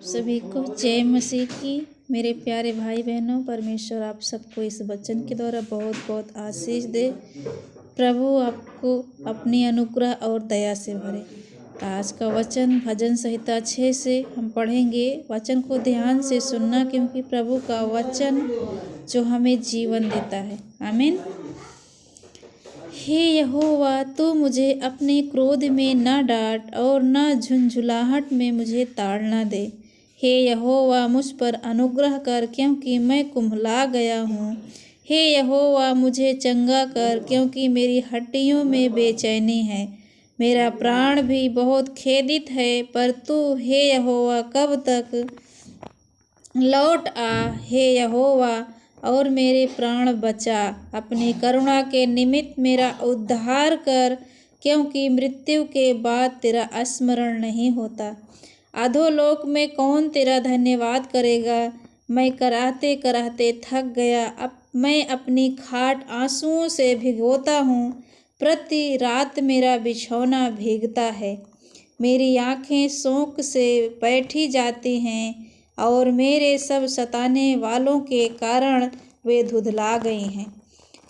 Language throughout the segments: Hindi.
सभी को जय मसीह की। मेरे प्यारे भाई बहनों, परमेश्वर आप सबको इस वचन के द्वारा बहुत बहुत आशीष दे। प्रभु आपको अपनी अनुग्रह और दया से भरे। आज का वचन भजन संहिता 6 से हम पढ़ेंगे। वचन को ध्यान से सुनना, क्योंकि प्रभु का वचन जो हमें जीवन देता है। आमीन। हे यहोवा, तू मुझे अपने क्रोध में न डांट और न झुंझुलाहट में मुझे ताड़ना दे। हे यहोवा, मुझ पर अनुग्रह कर, क्योंकि मैं कुम्हला गया हूँ। हे यहोवा, मुझे चंगा कर, क्योंकि मेरी हड्डियों में बेचैनी है। मेरा प्राण भी बहुत खेदित है, पर तू हे यहोवा कब तक लौट आ। हे यहोवा, और मेरे प्राण बचा। अपनी करुणा के निमित्त मेरा उद्धार कर, क्योंकि मृत्यु के बाद तेरा स्मरण नहीं होता। अधोलोक में कौन तेरा धन्यवाद करेगा। मैं कराहते कराहते थक गया। अब मैं अपनी खाट आंसुओं से भिगोता हूँ। प्रति रात मेरा बिछौना भीगता है। मेरी आँखें शोक से बैठी जाती हैं, और मेरे सब सताने वालों के कारण वे धुंधला गई हैं।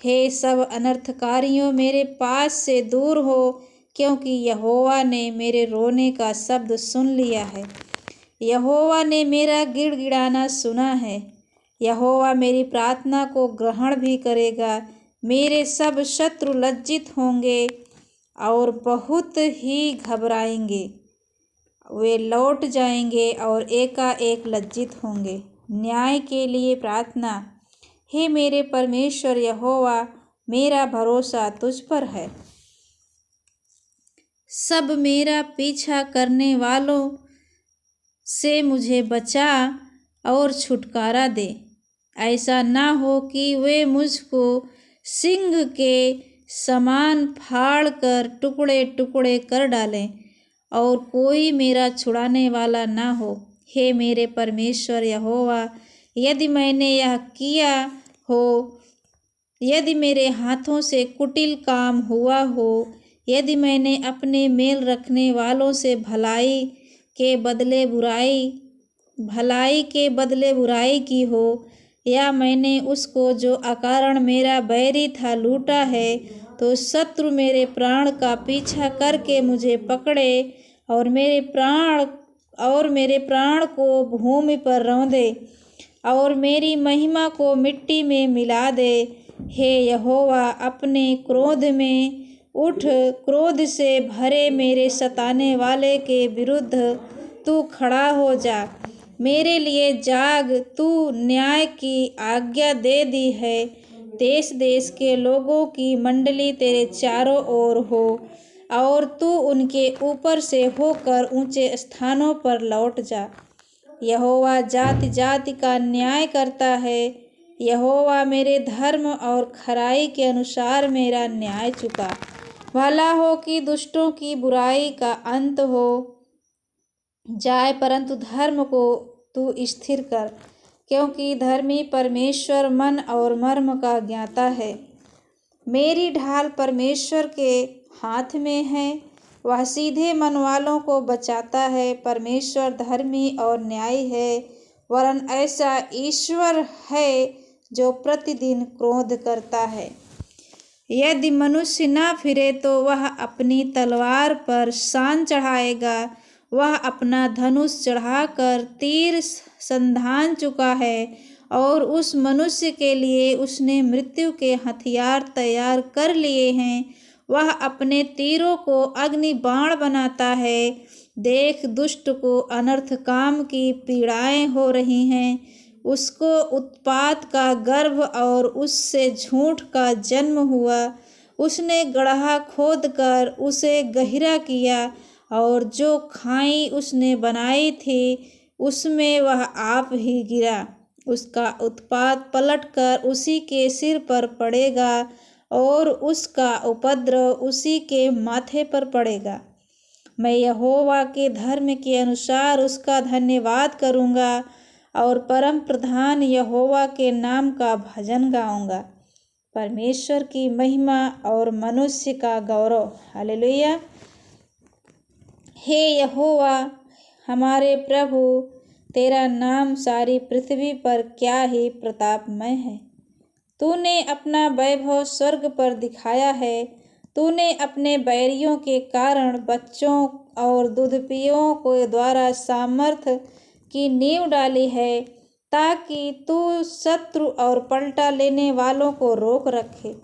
हे सब अनर्थकारियों, मेरे पास से दूर हो, क्योंकि यहोवा ने मेरे रोने का शब्द सुन लिया है। यहोवा ने मेरा गिड़गिड़ाना सुना है। यहोवा मेरी प्रार्थना को ग्रहण भी करेगा। मेरे सब शत्रु लज्जित होंगे और बहुत ही घबराएंगे। वे लौट जाएंगे और एकाएक लज्जित होंगे। न्याय के लिए प्रार्थना। हे मेरे परमेश्वर यहोवा, मेरा भरोसा तुझ पर है। सब मेरा पीछा करने वालों से मुझे बचा और छुटकारा दे। ऐसा ना हो कि वे मुझको सिंह के समान फाड़ कर टुकड़े टुकड़े कर डालें, और कोई मेरा छुड़ाने वाला ना हो। हे मेरे परमेश्वर यहोवा, यदि मैंने यह किया हो, यदि मेरे हाथों से कुटिल काम हुआ हो, यदि मैंने अपने मेल रखने वालों से भलाई के बदले बुराई की हो, या मैंने उसको जो अकारण मेरा बैरी था लूटा है, तो शत्रु मेरे प्राण का पीछा करके मुझे पकड़े और मेरे प्राण को भूमि पर रौंदे और मेरी महिमा को मिट्टी में मिला दे। हे यहोवा, अपने क्रोध में उठ। क्रोध से भरे मेरे सताने वाले के विरुद्ध तू खड़ा हो जा। मेरे लिए जाग। तू न्याय की आज्ञा दे दी है। देश देश के लोगों की मंडली तेरे चारों ओर हो, और तू उनके ऊपर से होकर ऊंचे स्थानों पर लौट जा। यहोवा जाति जाति का न्याय करता है। यहोवा मेरे धर्म और खराई के अनुसार मेरा न्याय चुका। भला हो कि दुष्टों की बुराई का अंत हो जाए, परंतु धर्म को तू स्थिर कर, क्योंकि धर्मी परमेश्वर मन और मर्म का ज्ञाता है। मेरी ढाल परमेश्वर के हाथ में है। वह सीधे मन वालों को बचाता है। परमेश्वर धर्मी और न्यायी है, वरन ऐसा ईश्वर है जो प्रतिदिन क्रोध करता है। यदि मनुष्य न फिरे तो वह अपनी तलवार पर शान चढ़ाएगा। वह अपना धनुष चढ़ाकर तीर संधान चुका है, और उस मनुष्य के लिए उसने मृत्यु के हथियार तैयार कर लिए हैं। वह अपने तीरों को अग्नि बाण बनाता है। देख, दुष्ट को अनर्थ काम की पीड़ाएं हो रही हैं। उसको उत्पात का गर्भ और उससे झूठ का जन्म हुआ। उसने गड्ढा खोद कर उसे गहरा किया, और जो खाई उसने बनाई थी उसमें वह आप ही गिरा। उसका उत्पात पलटकर उसी के सिर पर पड़ेगा, और उसका उपद्रव उसी के माथे पर पड़ेगा। मैं यहोवा के धर्म के अनुसार उसका धन्यवाद करूँगा, और परम प्रधान यहोवा के नाम का भजन गाऊँगा। परमेश्वर की महिमा और मनुष्य का गौरव। हालेलुया। हे यहोवा हमारे प्रभु, तेरा नाम सारी पृथ्वी पर क्या ही प्रतापमय है। तूने अपना वैभव स्वर्ग पर दिखाया है। तूने अपने बैरियों के कारण बच्चों और दुधपियों के द्वारा सामर्थ्य की नींव डाली है, ताकि तू शत्रु और पलटा लेने वालों को रोक रखे।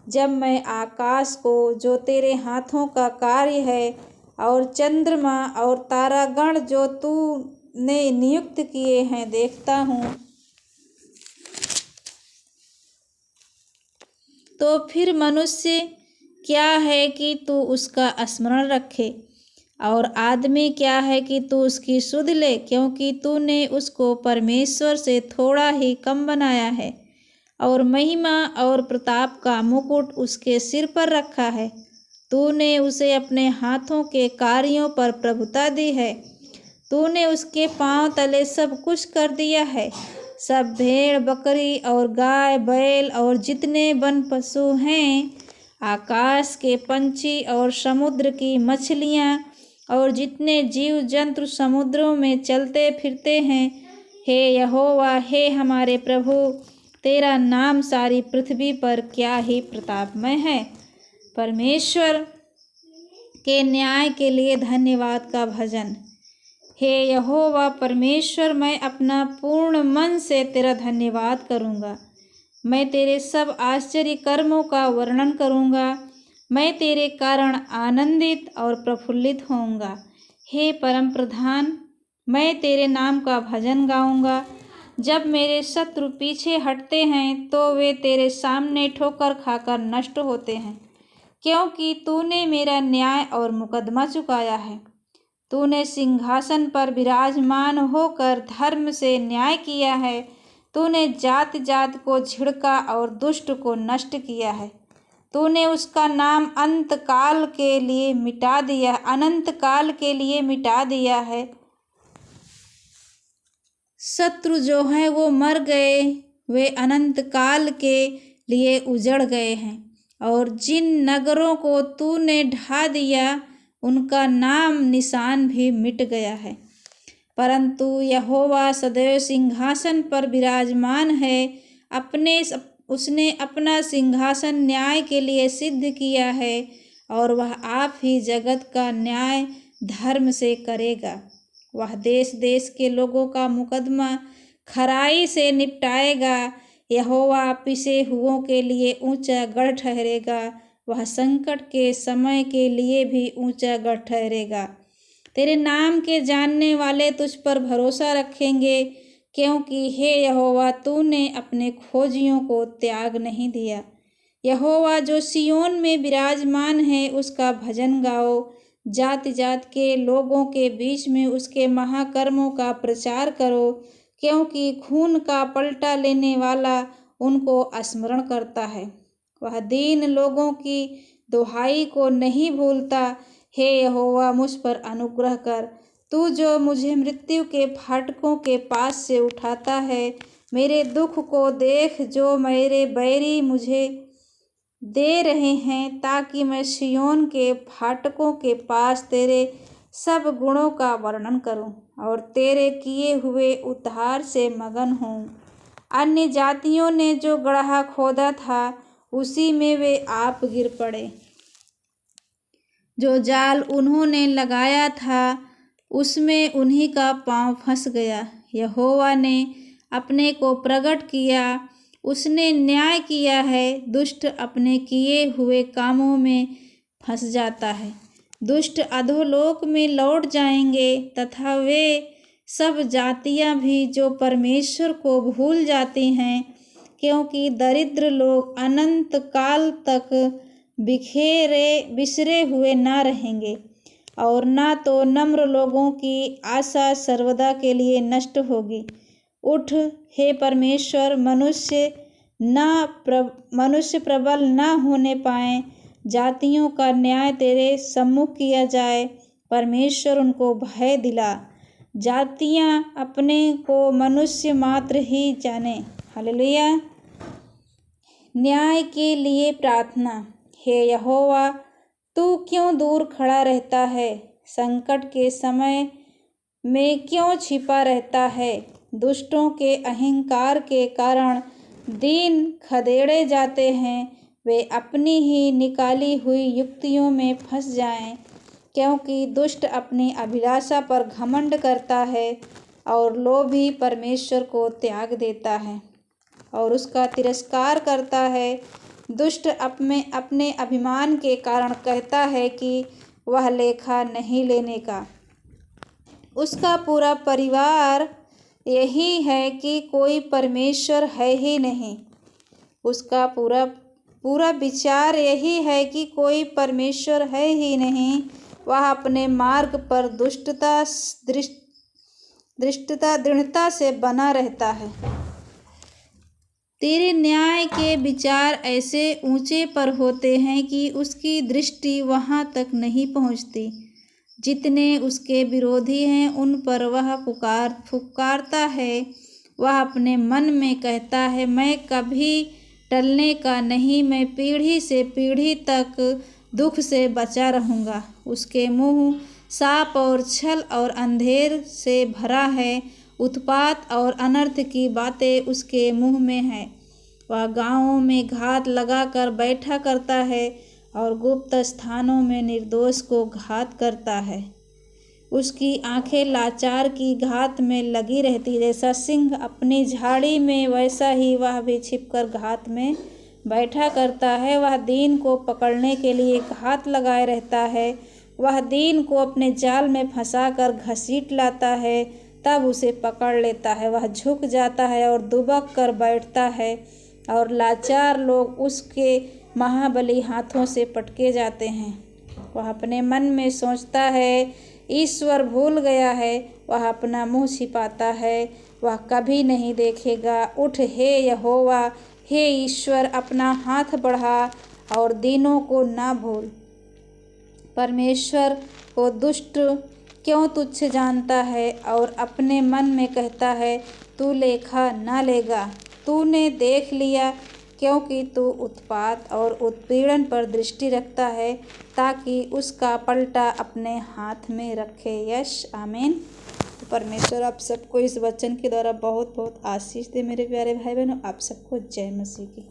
जब मैं आकाश को, जो तेरे हाथों का कार्य है, और चंद्रमा और तारागण जो तूने नियुक्त किए हैं देखता हूँ, तो फिर मनुष्य क्या है कि तू उसका स्मरण रखे, और आदमी क्या है कि तू उसकी सुध ले, क्योंकि तूने उसको परमेश्वर से थोड़ा ही कम बनाया है और महिमा और प्रताप का मुकुट उसके सिर पर रखा है। तूने उसे अपने हाथों के कार्यों पर प्रभुता दी है। तूने उसके पांव तले सब कुछ कर दिया है। सब भेड़ बकरी और गाय बैल और जितने वन पशु हैं, आकाश के पंछी और समुद्र की मछलियाँ और जितने जीव जंतु समुद्रों में चलते फिरते हैं, हे यहोवा, हे हमारे प्रभु, तेरा नाम सारी पृथ्वी पर क्या ही प्रतापमय है। परमेश्वर के न्याय के लिए धन्यवाद का भजन। हे यहोवा परमेश्वर, मैं अपना पूर्ण मन से तेरा धन्यवाद करूँगा। मैं तेरे सब आश्चर्य कर्मों का वर्णन करूँगा। मैं तेरे कारण आनंदित और प्रफुल्लित होऊंगा। हे परम प्रधान, मैं तेरे नाम का भजन गाऊंगा। जब मेरे शत्रु पीछे हटते हैं, तो वे तेरे सामने ठोकर खाकर नष्ट होते हैं, क्योंकि तूने मेरा न्याय और मुकदमा चुकाया है। तूने सिंहासन पर विराजमान होकर धर्म से न्याय किया है। तूने जात जात को झिड़का और दुष्ट को नष्ट किया है। तूने उसका नाम अनंत काल के लिए मिटा दिया है। शत्रु जो हैं वो मर गए, वे अनंत काल के लिए उजड़ गए हैं, और जिन नगरों को तूने ढा दिया, उनका नाम निशान भी मिट गया है। परंतु यहोवा सदैव सिंहासन पर विराजमान है। उसने अपना सिंहासन न्याय के लिए सिद्ध किया है, और वह आप ही जगत का न्याय धर्म से करेगा। वह देश देश के लोगों का मुकदमा खराई से निपटाएगा। यहोवा पिसे हुओं के लिए ऊंचा गढ़ ठहरेगा। वह संकट के समय के लिए भी ऊंचा गढ़ ठहरेगा। तेरे नाम के जानने वाले तुझ पर भरोसा रखेंगे, क्योंकि हे यहोवा, तूने अपने खोजियों को त्याग नहीं दिया। यहोवा जो सियोन में विराजमान है, उसका भजन गाओ। जात जात के लोगों के बीच में उसके महाकर्मों का प्रचार करो, क्योंकि खून का पलटा लेने वाला उनको स्मरण करता है। वह दीन लोगों की दुहाई को नहीं भूलता। हे यहोवा, मुझ पर अनुग्रह कर। तू जो मुझे मृत्यु के फाटकों के पास से उठाता है, मेरे दुख को देख जो मेरे बैरी मुझे दे रहे हैं, ताकि मैं सियोन के फाटकों के पास तेरे सब गुणों का वर्णन करूं और तेरे किए हुए उद्धार से मगन हूँ। अन्य जातियों ने जो गड्ढा खोदा था, उसी में वे आप गिर पड़े। जो जाल उन्होंने लगाया था, उसमें उन्हीं का पांव फंस गया। यहोवा ने अपने को प्रकट किया, उसने न्याय किया है। दुष्ट अपने किए हुए कामों में फंस जाता है। दुष्ट अधोलोक में लौट जाएंगे, तथा वे सब जातियां भी जो परमेश्वर को भूल जाती हैं, क्योंकि दरिद्र लोग अनंत काल तक बिसरे हुए न रहेंगे, और न तो नम्र लोगों की आशा सर्वदा के लिए नष्ट होगी। उठ हे परमेश्वर, मनुष्य प्रबल न होने पाए। जातियों का न्याय तेरे सम्मुख किया जाए। परमेश्वर उनको भय दिला। जातियां अपने को मनुष्य मात्र ही जाने। हालेलुया। न्याय के लिए प्रार्थना। हे यहोवा, तू क्यों दूर खड़ा रहता है? संकट के समय में क्यों छिपा रहता है। दुष्टों के अहंकार के कारण दीन खदेड़े जाते हैं। वे अपनी ही निकाली हुई युक्तियों में फंस जाएं, क्योंकि दुष्ट अपनी अभिलाषा पर घमंड करता है और लोभी परमेश्वर को त्याग देता है और उसका तिरस्कार करता है। दुष्ट अपने अभिमान के कारण कहता है कि वह लेखा नहीं लेने का। उसका पूरा परिवार यही है कि कोई परमेश्वर है ही नहीं। उसका पूरा विचार यही है कि कोई परमेश्वर है ही नहीं। वह अपने मार्ग पर दृढ़ता से बना रहता है। तेरे न्याय के विचार ऐसे ऊंचे पर होते हैं कि उसकी दृष्टि वहां तक नहीं पहुंचती। जितने उसके विरोधी हैं उन पर वह फुकारता है। वह अपने मन में कहता है, मैं कभी टलने का नहीं, मैं पीढ़ी से पीढ़ी तक दुख से बचा रहूँगा। उसके मुँह साप और छल और अंधेर से भरा है। उत्पात और अनर्थ की बातें उसके मुँह में है। वह गाँवों में घात लगाकर बैठा करता है और गुप्त स्थानों में निर्दोष को घात करता है। उसकी आंखें लाचार की घात में लगी रहती। जैसा सिंह अपनी झाड़ी में, वैसा ही वह भी छिपकर घात में बैठा करता है। वह दीन को पकड़ने के लिए घात लगाए रहता है। वह दीन को अपने जाल में फंसाकर घसीट लाता है, तब उसे पकड़ लेता है। वह झुक जाता है और दुबक कर बैठता है और लाचार लोग उसके महाबली हाथों से पटके जाते हैं। वह अपने मन में सोचता है, ईश्वर भूल गया है। वह अपना मुंह छिपाता है, वह कभी नहीं देखेगा। उठ हे यहोवा, हे ईश्वर, अपना हाथ बढ़ा और दीनों को ना भूल। परमेश्वर को दुष्ट क्यों तुच्छ जानता है और अपने मन में कहता है, तू लेखा ना लेगा। तूने देख लिया, क्योंकि तू उत्पात और उत्पीड़न पर दृष्टि रखता है, ताकि उसका पलटा अपने हाथ में रखे। यश आमीन। तो परमेश्वर आप सबको इस वचन के द्वारा बहुत बहुत आशीष दे। मेरे प्यारे भाई बहनों, आप सबको जय मसीह की।